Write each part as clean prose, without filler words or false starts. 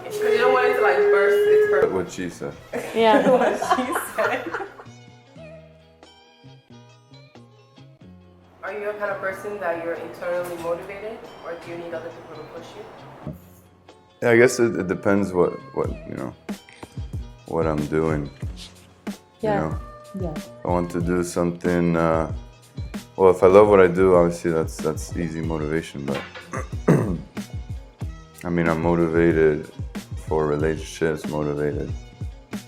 Because you don't want it to like burst its purpose. What she said. Yeah. What she said. Are you a kind of person that you're internally motivated, or do you need other people to push you? Yeah, I guess it depends what you know, what I'm doing. Yeah. You know, Yeah. I want to do something. Well, if I love what I do, obviously that's easy motivation. But I mean, I'm motivated for relationships. Motivated,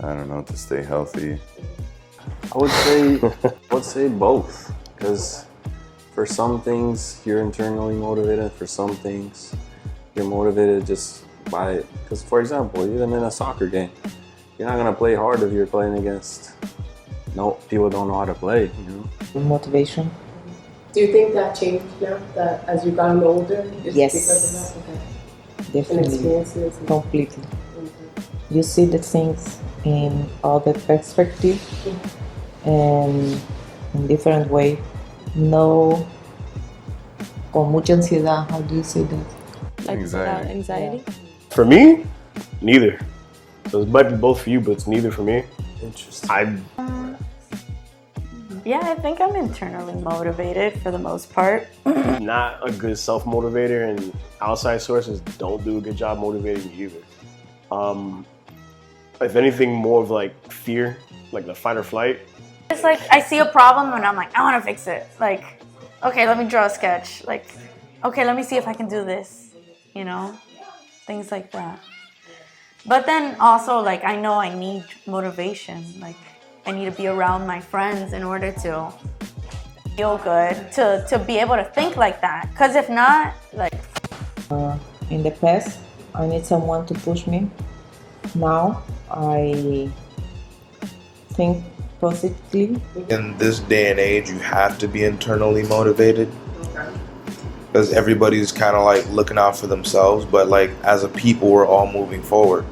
I don't know, to stay healthy. I would say both, because for some things you're internally motivated. For some things you're motivated just by, because for example, even in a soccer game, you're not gonna play hard if you're playing against people don't know how to play. You know. Motivation. Do you think that changed now, that as you've gotten older? Yes. Because of that? Okay. And Definitely. experiences? And Completely. You see the things in other perspective and in different way. No, con mucha ansiedad. How do you say that? Like Anxiety. without anxiety. For me, neither. So it might be both for you, but it's neither for me. Interesting. Yeah, I think I'm internally motivated for the most part. Not a good self-motivator, and outside sources don't do a good job motivating me either. If anything, more of like fear, like the fight or flight. It's like I see a problem and I'm like, I want to fix it. Like, okay, let me draw a sketch. Like, okay, let me see if I can do this. You know, things like that. But then also, like, I know I need motivation. Like, I need to be around my friends in order to feel good, to be able to think like that. Because if not, like... In the past, I need someone to push me. Now, I think positively. In this day and age, you have to be internally motivated because everybody's kind of like looking out for themselves, but like as a people, we're all moving forward.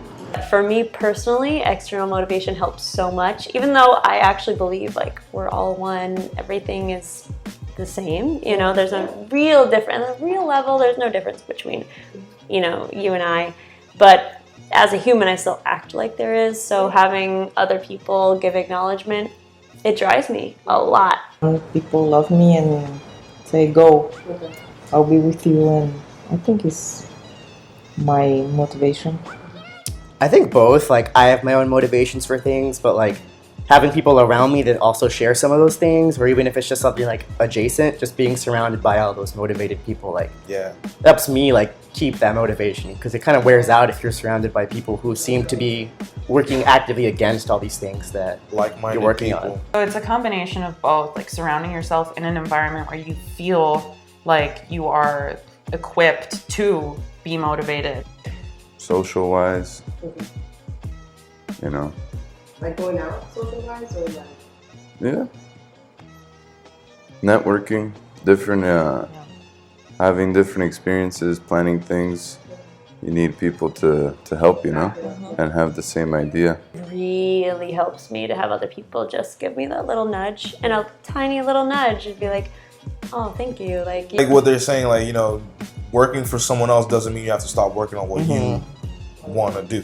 For me personally, external motivation helps so much, even though I actually believe like we're all one, everything is the same. You know, there's a real difference, at a real level, there's no difference between, you know, you and I. But as a human, I still act like there is. So having other people give acknowledgement, it drives me a lot. People love me and say, go, I'll be with you. And I think it's my motivation. I think both. Like, I have my own motivations for things, but like having people around me that also share some of those things, or even if it's just something like adjacent, just being surrounded by all those motivated people, like, Yeah. helps me like keep that motivation, because it kind of wears out if you're surrounded by people who seem to be working actively against all these things that Like-minded you're working people. on. So it's a combination of both, like surrounding yourself in an environment where you feel like you are equipped to be motivated. Social-wise, you know, Like going out social-wise, or like... yeah. Networking, different, having different experiences, planning things. You need people to help, you know, and have the same idea. It really helps me to have other people just give me that little nudge, and a tiny little nudge and be like, oh, thank you. Like What they're saying, like, you know, working for someone else doesn't mean you have to stop working on what you want to do.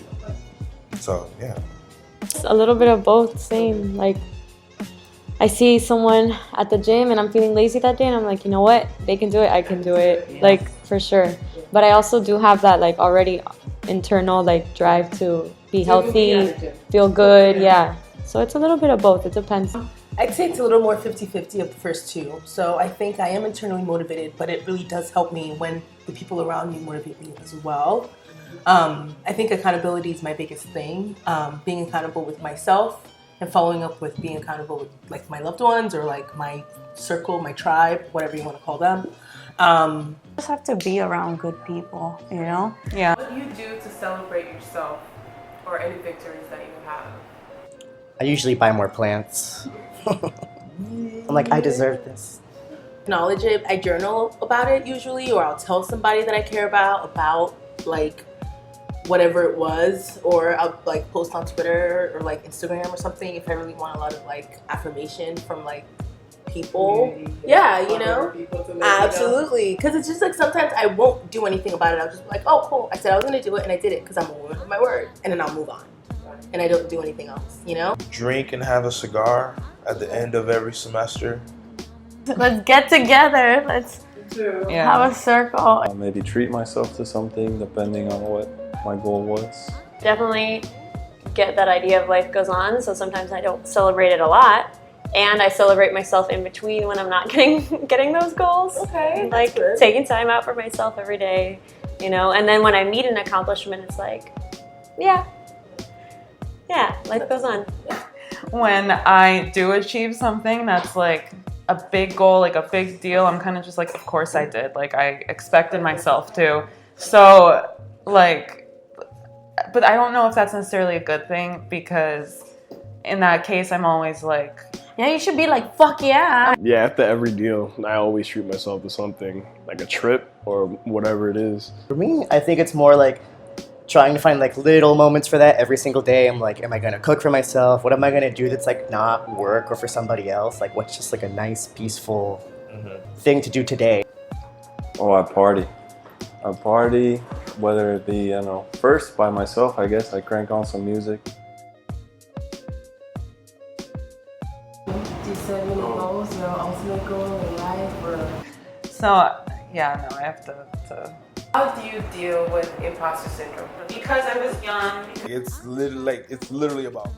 So, yeah. a little bit of both, same. Like, I see someone at the gym and I'm feeling lazy that day and I'm like, you know what? They can do it, I can do it, like, for sure. But I also do have that, like, already internal, like, drive to be healthy, feel good, yeah. So it's a little bit of both, it depends. I'd say it's a little more 50-50 of the first two. So I think I am internally motivated, but it really does help me when the people around me motivate me as well. I think accountability is my biggest thing. Being accountable with myself and following up with being accountable with like my loved ones or like my circle, my tribe, whatever you want to call them. You just have to be around good people, you know? Yeah. What do you do to celebrate yourself or any victories that you have? I usually buy more plants. I'm like, I deserve this. Acknowledge it. I journal about it usually, or I'll tell somebody that I care about like whatever it was, or I'll like post on Twitter or like Instagram or something if I really want a lot of like affirmation from like people. Yeah, you know? Absolutely. Because it's just like sometimes I won't do anything about it. I'll just be like, oh, cool. I said I was going to do it and I did it because I'm a woman of my word. And then I'll move on. And I don't do anything else, you know? Drink and have a cigar at the end of every semester. Let's get together. Let's have a circle. Maybe treat myself to something depending on what my goal was. Definitely get that idea of life goes on, so sometimes I don't celebrate it a lot. And I celebrate myself in between when I'm not getting those goals. Okay. Like taking time out for myself every day, you know? And then when I meet an accomplishment, it's like, yeah, life goes on. When I do achieve something that's like a big goal, like a big deal, I'm kind of just like, of course I did. Like I expected myself to. So like, but I don't know if that's necessarily a good thing, because in that case, I'm always like, Yeah, you should be like, fuck yeah. Yeah, after every deal, I always treat myself to something, like a trip or whatever it is. For me, I think it's more like trying to find like little moments for that every single day. I'm like, am I gonna cook for myself? What am I gonna do that's like not work or for somebody else? Like, what's just like a nice, peaceful thing to do today? Oh, I party. I party, whether it be, you know, first by myself, I guess. I crank on some music. Do you set any goals, your ultimate goal in life? Or? so yeah, no, I have to. How do you deal with imposter syndrome? Because I was young. It's literally about